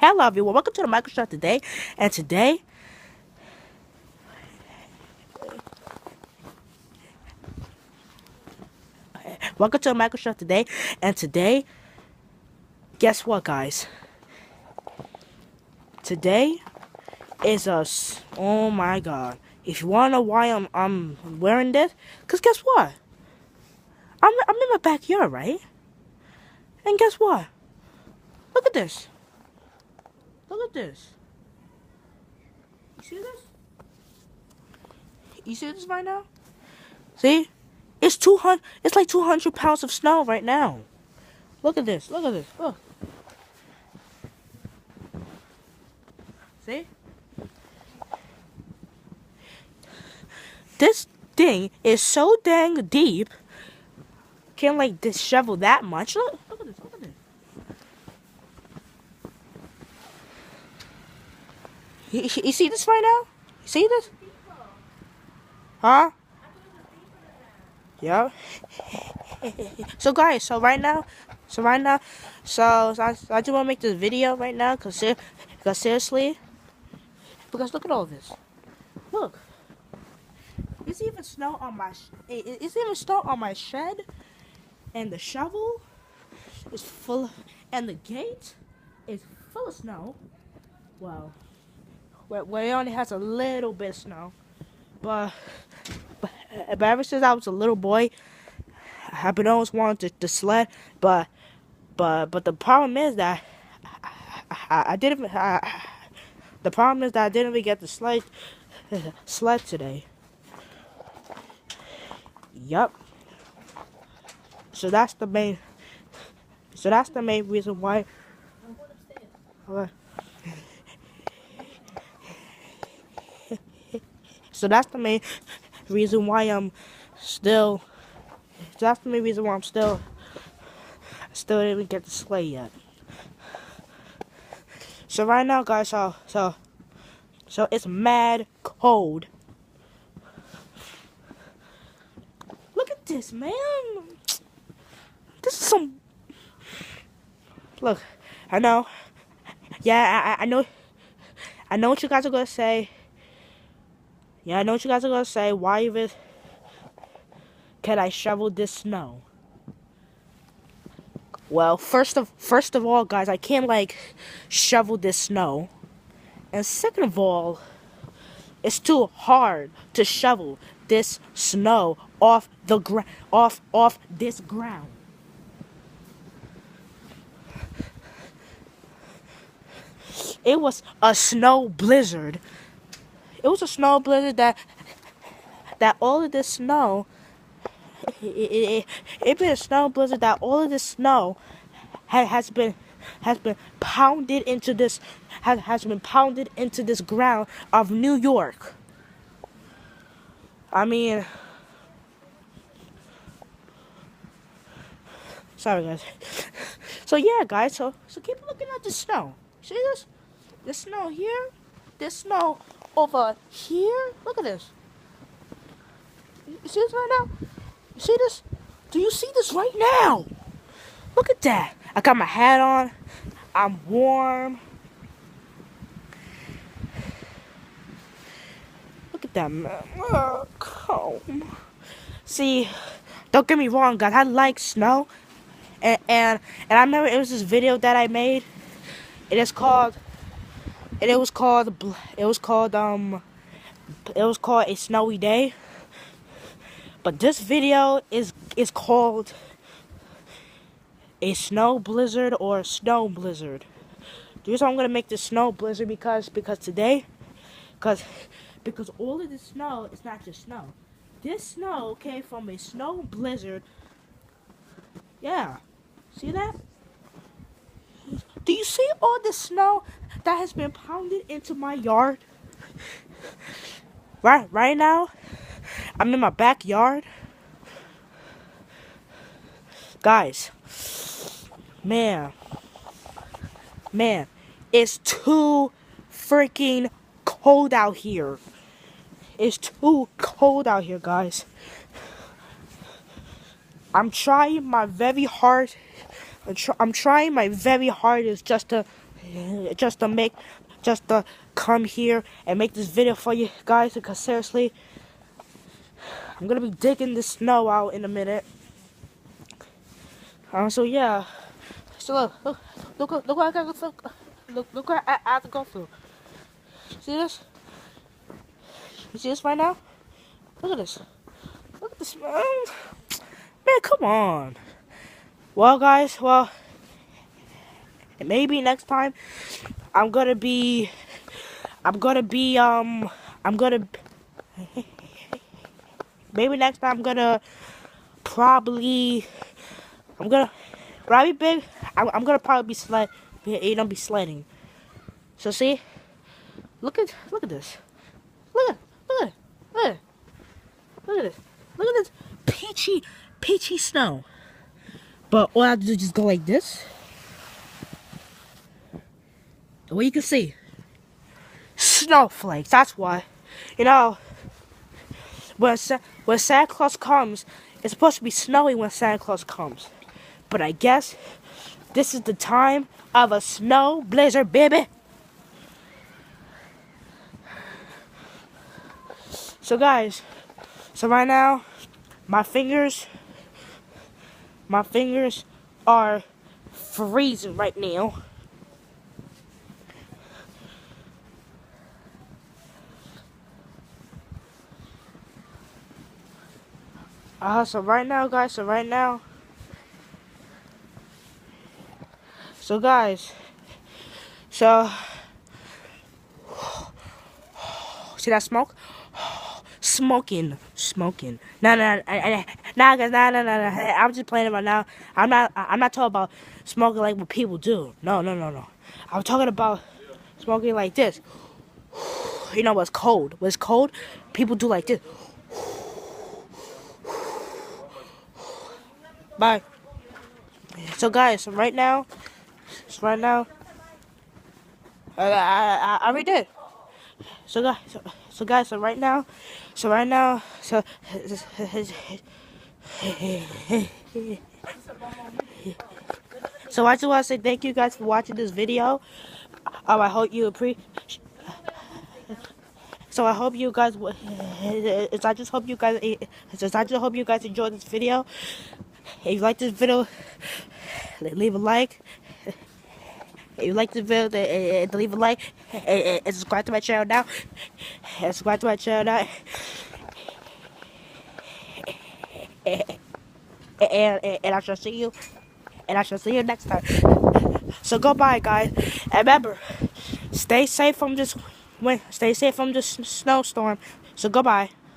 Hello everyone, welcome to the Microsoft today. And today, welcome to the Microsoft today. And today, guess what, guys? Today is us. Oh my God! If you wanna know why I'm wearing this, cause guess what? I'm in my backyard, right? And guess what? Look at this. Look at this. You see this? You see this right now? See? It's 200. It's like 200 pounds of snow right now. Look at this. Look at this. Look. See? This thing is so dang deep. Can't like dishevel that much. Look at this. Look at this. You see this right now? You see this? Huh? Yeah. So guys, so right now, so I just want to make this video right now, cause seriously, because look at all this. Look, it's even snow on my, it's even snow on my shed, and the shovel is full, and the gate is full of snow. Well, where it only has a little bit of snow, but ever since I was a little boy, I've been always wanting to sled, but the problem is that I didn't. The problem is that I didn't even get to sled today. Yup. So that's the main. So that's the main reason why. So that's the main reason why I'm still. So that's the main reason why I'm still didn't even get to slay yet. So right now, guys, so it's mad cold. Look at this, man. This is some. Look, I know. Yeah, I know. I know what you guys are gonna say. Yeah, I know what you guys are gonna say. Why even can I shovel this snow? Well, first of all, guys, I can't like shovel this snow, and second of all, it's too hard to shovel this snow off this ground. It was a snow blizzard. It was a snow blizzard that all of this snow. It been a snow blizzard that all of this snow has been pounded into this has been pounded into this ground of New York. I mean, sorry guys. So yeah, guys. So keep looking at the snow. See this? This snow here. This snow over here. Look at this. You see this right now? You see this? Do you see this right now? Look at that. I got my hat on. I'm warm. Look at that, man. Oh. See, don't get me wrong, guys. I like snow. And I remember it was this video that I made. It was called A Snowy Day. But this video is called a snow blizzard or a snow blizzard. The reason I'm gonna make this snow blizzard because today, because all of this snow is not just snow. This snow came from a snow blizzard. Yeah, see that? Do you see all the snow that has been pounded into my yard? Right now, I'm in my backyard. Guys, man, it's too freaking cold out here. It's too cold out here, guys. I'm trying my very hard. I'm trying my very hardest just to just to come here and make this video for you guys, because seriously, I'm gonna be digging the snow out in a minute. So yeah, so look what I gotta go. Look what I have to go through. See this? You see this right now? Look at this. Look at this, man. Man, come on. Well, guys, maybe next time maybe next time Robbie Big, I'm gonna probably be sledding. So see, look at this. Look at this. Look at this peachy snow. But all I have to do is just go like this. Well, you can see snowflakes. That's why, you know, when Santa Claus comes, it's supposed to be snowy when Santa Claus comes. But I guess this is the time of a snow blizzard, baby. So guys, right now, my fingers are freezing right now. So right now, guys, see that smoke? Smoking. No. Guys, no. I'm just playing right now. I'm not talking about smoking like what people do. No. I'm talking about smoking like this. You know what's cold? When it's cold, people do like this. Bye. So guys, right now, I already did. So right now, so I just want to say thank you guys for watching this video. I hope you appreciate. So I hope you guys. I just hope you guys enjoyed this video. If you like this video, leave a like. If you like this video, leave a like and subscribe to my channel now. And I shall see you. Next time. So goodbye, guys. And remember, stay safe from this snowstorm. So goodbye.